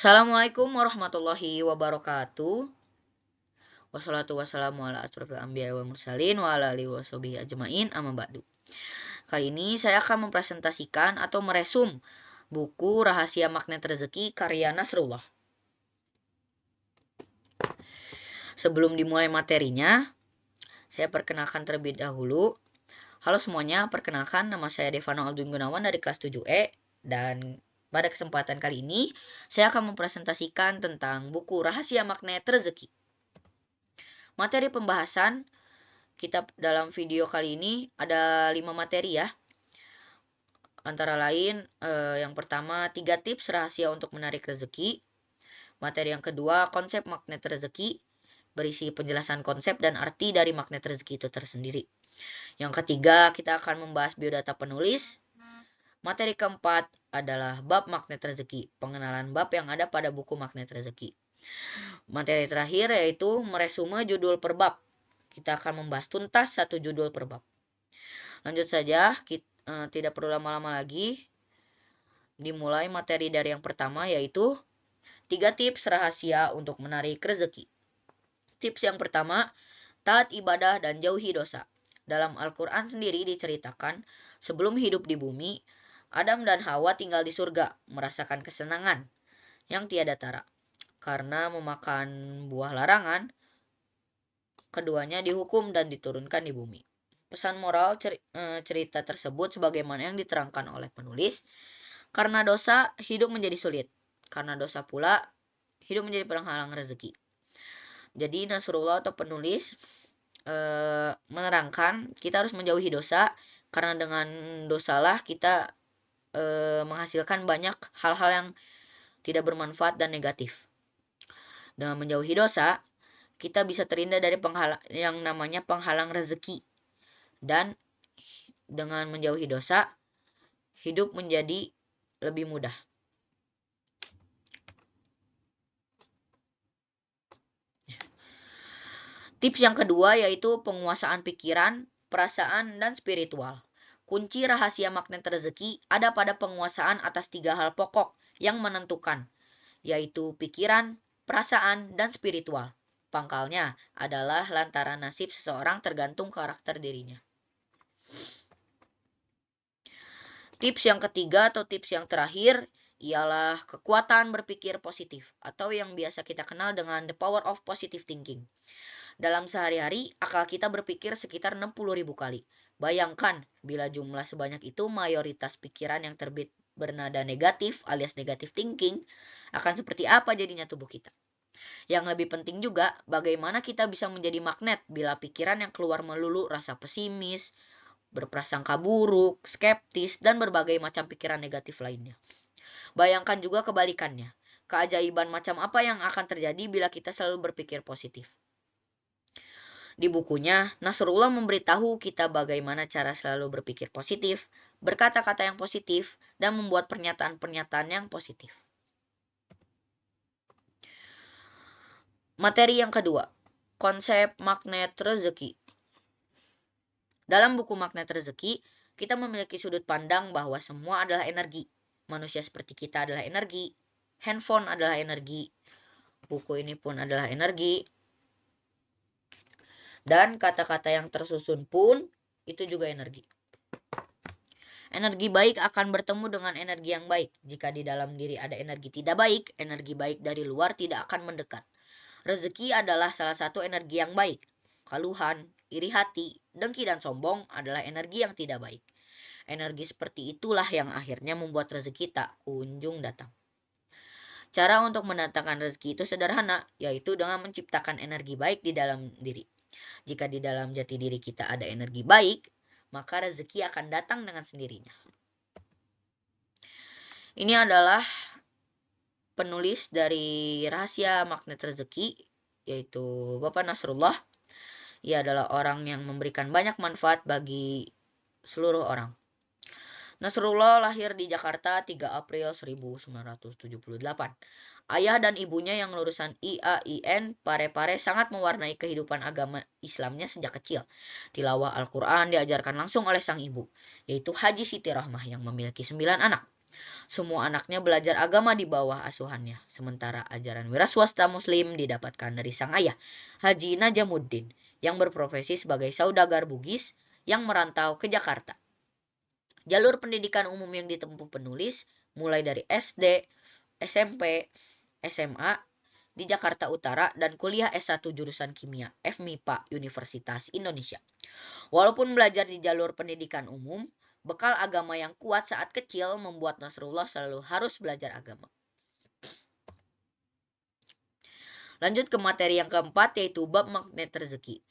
Assalamualaikum warahmatullahi wabarakatuh. Wassalatu wassalamu ala asrofil anbiya wal mursalin wa ala alihi washabihi ajmain amma ba'du. Kali ini saya akan mempresentasikan atau meresum buku Rahasia Magnet Rezeki karya Nasrullah. Sebelum dimulai materinya, saya perkenalkan terlebih dahulu. Halo semuanya, perkenalkan nama saya Devano Aldun Gunawan dari kelas 7E dan pada kesempatan kali ini saya akan mempresentasikan tentang buku Rahasia Magnet Rezeki. Materi pembahasan kita dalam video kali ini ada 5 materi ya. Antara lain yang pertama 3 tips rahasia untuk menarik rezeki. Materi yang kedua konsep magnet rezeki, berisi penjelasan konsep dan arti dari magnet rezeki itu tersendiri. Yang ketiga kita akan membahas biodata penulis. Materi keempat adalah bab magnet rezeki, pengenalan bab yang ada pada buku magnet rezeki. Materi terakhir yaitu meresume judul per bab. Kita akan membahas tuntas satu judul per bab. Lanjut saja, kita tidak perlu lama-lama lagi. Dimulai materi dari yang pertama yaitu 3 tips rahasia untuk menarik rezeki. Tips yang pertama, taat ibadah dan jauhi dosa. Dalam Al-Quran sendiri diceritakan, sebelum hidup di bumi, Adam dan Hawa tinggal di surga, merasakan kesenangan yang tiada tara. Karena memakan buah larangan, keduanya dihukum dan diturunkan di bumi. Pesan moral cerita tersebut sebagaimana yang diterangkan oleh penulis, karena dosa hidup menjadi sulit, karena dosa pula hidup menjadi penghalang rezeki. Jadi Nasrullah atau penulis menerangkan kita harus menjauhi dosa, karena dengan dosalah kita menghasilkan banyak hal-hal yang tidak bermanfaat dan negatif. Dengan menjauhi dosa, kita bisa terhindar dari yang namanya penghalang rezeki. Dan dengan menjauhi dosa, hidup menjadi lebih mudah. Tips yang kedua yaitu penguasaan pikiran, perasaan, dan spiritual. Kunci rahasia magnet rezeki ada pada penguasaan atas 3 hal pokok yang menentukan, yaitu pikiran, perasaan, dan spiritual. Pangkalnya adalah lantaran nasib seseorang tergantung karakter dirinya. Tips yang ketiga atau tips yang terakhir ialah kekuatan berpikir positif atau yang biasa kita kenal dengan the power of positive thinking. Dalam sehari-hari, akal kita berpikir sekitar 60.000 kali. Bayangkan bila jumlah sebanyak itu mayoritas pikiran yang terbit bernada negatif alias negative thinking, akan seperti apa jadinya tubuh kita. Yang lebih penting juga, bagaimana kita bisa menjadi magnet bila pikiran yang keluar melulu rasa pesimis, berprasangka buruk, skeptis, dan berbagai macam pikiran negatif lainnya. Bayangkan juga kebalikannya. Keajaiban macam apa yang akan terjadi bila kita selalu berpikir positif. Di bukunya, Nasrullah memberitahu kita bagaimana cara selalu berpikir positif, berkata-kata yang positif, dan membuat pernyataan-pernyataan yang positif. Materi yang kedua, konsep magnet rezeki. Dalam buku Magnet Rezeki, kita memiliki sudut pandang bahwa semua adalah energi. Manusia seperti kita adalah energi, handphone adalah energi, buku ini pun adalah energi, dan kata-kata yang tersusun pun itu juga energi. Energi baik akan bertemu dengan energi yang baik. Jika di dalam diri ada energi tidak baik, energi baik dari luar tidak akan mendekat. Rezeki adalah salah satu energi yang baik. Keluhan, iri hati, dengki dan sombong adalah energi yang tidak baik. Energi seperti itulah yang akhirnya membuat rezeki tak kunjung datang. Cara untuk mendatangkan rezeki itu sederhana, yaitu dengan menciptakan energi baik di dalam diri. Jika di dalam jati diri kita ada energi baik, maka rezeki akan datang dengan sendirinya. Ini adalah penulis dari Rahasia Magnet Rezeki, yaitu Bapak Nasrullah. Ia adalah orang yang memberikan banyak manfaat bagi seluruh orang. Nasrullah lahir di Jakarta 3 April 1978. Ayah dan ibunya yang lulusan IAIN Parepare sangat mewarnai kehidupan agama Islamnya sejak kecil. Tilawah Al-Quran diajarkan langsung oleh sang ibu, yaitu Haji Siti Rahmah yang memiliki 9 anak. Semua anaknya belajar agama di bawah asuhannya, sementara ajaran wira swasta muslim didapatkan dari sang ayah, Haji Najamuddin, yang berprofesi sebagai saudagar Bugis yang merantau ke Jakarta. Jalur pendidikan umum yang ditempuh penulis mulai dari SD, SMP, SMA di Jakarta Utara dan kuliah S1 jurusan kimia FMIPA Universitas Indonesia. Walaupun belajar di jalur pendidikan umum, bekal agama yang kuat saat kecil membuat Nasrullah selalu harus belajar agama. Lanjut ke materi yang keempat, yaitu bab magnet rezeki.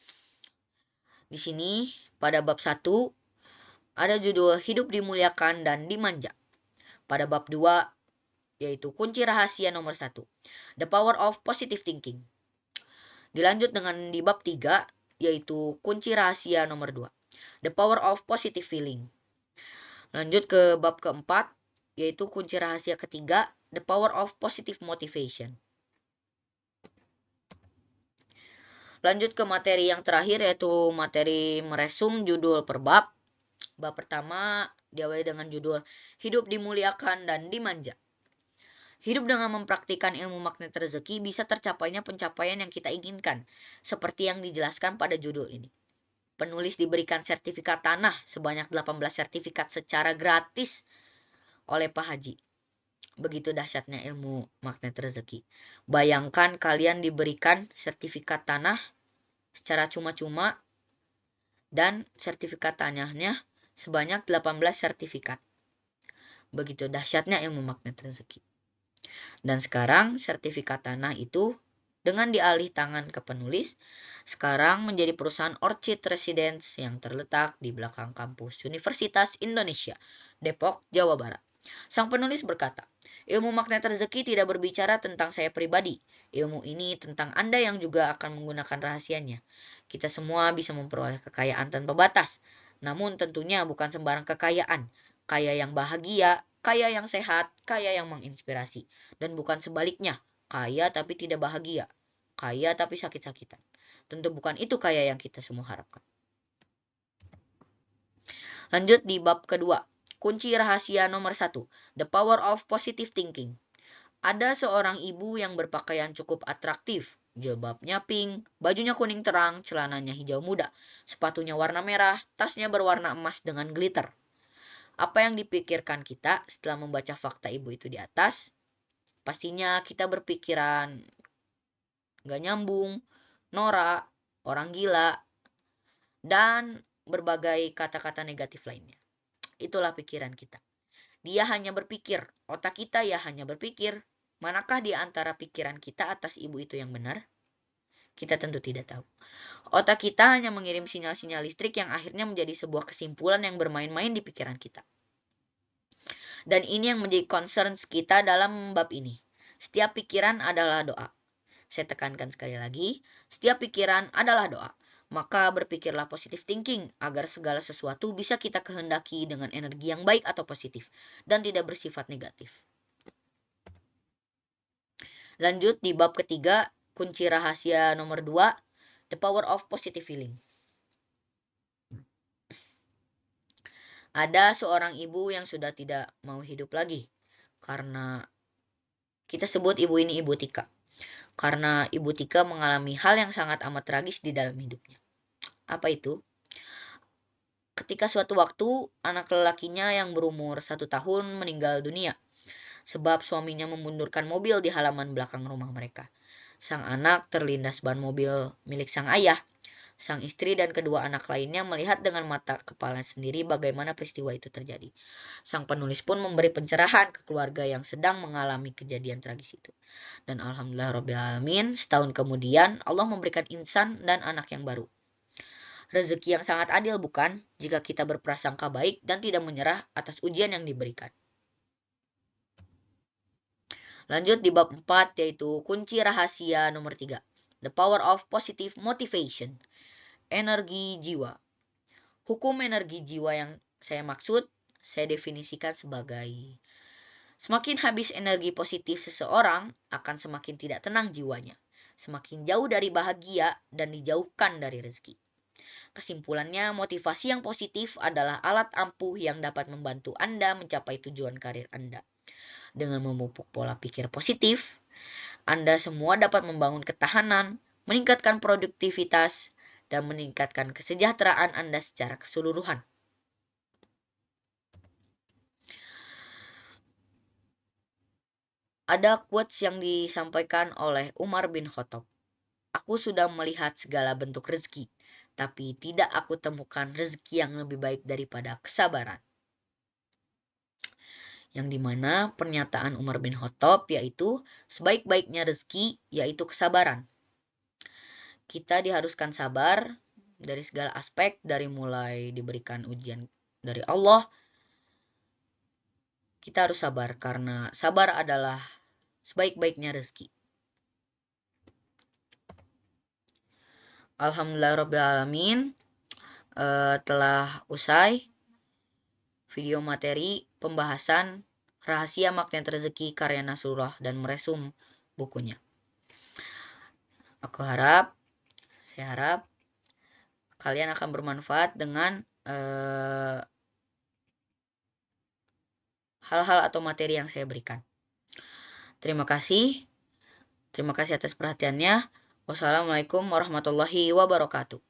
Di sini pada bab 1 ada judul hidup dimuliakan dan dimanja. Pada bab 2 yaitu kunci rahasia nomor 1, the power of positive thinking. Dilanjut dengan di bab 3 yaitu kunci rahasia nomor 2, the power of positive feeling. Lanjut ke bab keempat yaitu kunci rahasia ketiga, the power of positive motivation. Lanjut ke materi yang terakhir yaitu materi meresum judul per bab. Bab pertama diawali dengan judul hidup dimuliakan dan dimanja. Hidup dengan mempraktikkan ilmu magnet rezeki bisa tercapainya pencapaian yang kita inginkan, seperti yang dijelaskan pada judul ini. Penulis diberikan sertifikat tanah sebanyak 18 sertifikat secara gratis oleh Pak Haji. Begitu dahsyatnya ilmu magnet rezeki. Bayangkan kalian diberikan sertifikat tanah secara cuma-cuma dan sertifikat tanahnya sebanyak 18 sertifikat. Begitu dahsyatnya ilmu magnet rezeki. Dan sekarang sertifikat tanah itu dengan dialih tangan ke penulis, sekarang menjadi perusahaan Orchid Residence yang terletak di belakang kampus Universitas Indonesia, Depok, Jawa Barat. Sang penulis berkata, ilmu magnet rezeki tidak berbicara tentang saya pribadi. Ilmu ini tentang Anda yang juga akan menggunakan rahasianya. Kita semua bisa memperoleh kekayaan tanpa batas. Namun tentunya bukan sembarang kekayaan. Kaya yang bahagia, kaya yang sehat, kaya yang menginspirasi. Dan bukan sebaliknya, kaya tapi tidak bahagia. Kaya tapi sakit-sakitan. Tentu bukan itu kaya yang kita semua harapkan. Lanjut di bab kedua. Kunci rahasia nomor 1, the power of positive thinking. Ada seorang ibu yang berpakaian cukup atraktif. Jilbabnya pink, bajunya kuning terang, celananya hijau muda, sepatunya warna merah, tasnya berwarna emas dengan glitter. Apa yang dipikirkan kita setelah membaca fakta ibu itu di atas? Pastinya kita berpikiran gak nyambung, norak, orang gila, dan berbagai kata-kata negatif lainnya. Itulah pikiran kita. Dia hanya berpikir, otak kita ya hanya berpikir. Manakah di antara pikiran kita atas ibu itu yang benar? Kita tentu tidak tahu. Otak kita hanya mengirim sinyal-sinyal listrik yang akhirnya menjadi sebuah kesimpulan yang bermain-main di pikiran kita. Dan ini yang menjadi concern kita dalam bab ini. Setiap pikiran adalah doa. Saya tekankan sekali lagi, setiap pikiran adalah doa. Maka berpikirlah positive thinking agar segala sesuatu bisa kita kehendaki dengan energi yang baik atau positif dan tidak bersifat negatif. Lanjut di bab ketiga, kunci rahasia nomor 2, the power of positive feeling. Ada seorang ibu yang sudah tidak mau hidup lagi karena kita sebut ibu ini Ibu Tika. Karena Ibu Tika mengalami hal yang sangat amat tragis di dalam hidupnya. Apa itu? Ketika suatu waktu, anak lelakinya yang berumur 1 tahun meninggal dunia. Sebab suaminya memundurkan mobil di halaman belakang rumah mereka. Sang anak terlindas ban mobil milik sang ayah. Sang istri dan kedua anak lainnya melihat dengan mata kepala sendiri bagaimana peristiwa itu terjadi. Sang penulis pun memberi pencerahan ke keluarga yang sedang mengalami kejadian tragis itu. Dan alhamdulillahirrabbilalamin, setahun kemudian Allah memberikan insan dan anak yang baru. Rezeki yang sangat adil bukan jika kita berprasangka baik dan tidak menyerah atas ujian yang diberikan. Lanjut di bab 4 yaitu kunci rahasia nomor 3. The power of positive motivation. Energi jiwa. Hukum energi jiwa yang saya maksud, saya definisikan sebagai semakin habis energi positif seseorang akan semakin tidak tenang jiwanya. Semakin jauh dari bahagia dan dijauhkan dari rezeki. Kesimpulannya, motivasi yang positif adalah alat ampuh yang dapat membantu Anda mencapai tujuan karir Anda. Dengan memupuk pola pikir positif, Anda semua dapat membangun ketahanan, meningkatkan produktivitas, dan meningkatkan kesejahteraan Anda secara keseluruhan. Ada quotes yang disampaikan oleh Umar bin Khattab. Aku sudah melihat segala bentuk rezeki, tapi tidak aku temukan rezeki yang lebih baik daripada kesabaran. Yang dimana pernyataan Umar bin Khattab yaitu sebaik-baiknya rezeki yaitu kesabaran. Kita diharuskan sabar dari segala aspek, dari mulai diberikan ujian dari Allah. Kita harus sabar karena sabar adalah sebaik-baiknya rezeki. Alhamdulillahirrabbilalamin, telah usai video materi pembahasan Rahasia Magnet Rezeki karya Nasrullah dan meresum bukunya. Saya harap kalian akan bermanfaat dengan hal-hal atau materi yang saya berikan. Terima kasih atas perhatiannya. Wassalamualaikum warahmatullahi wabarakatuh.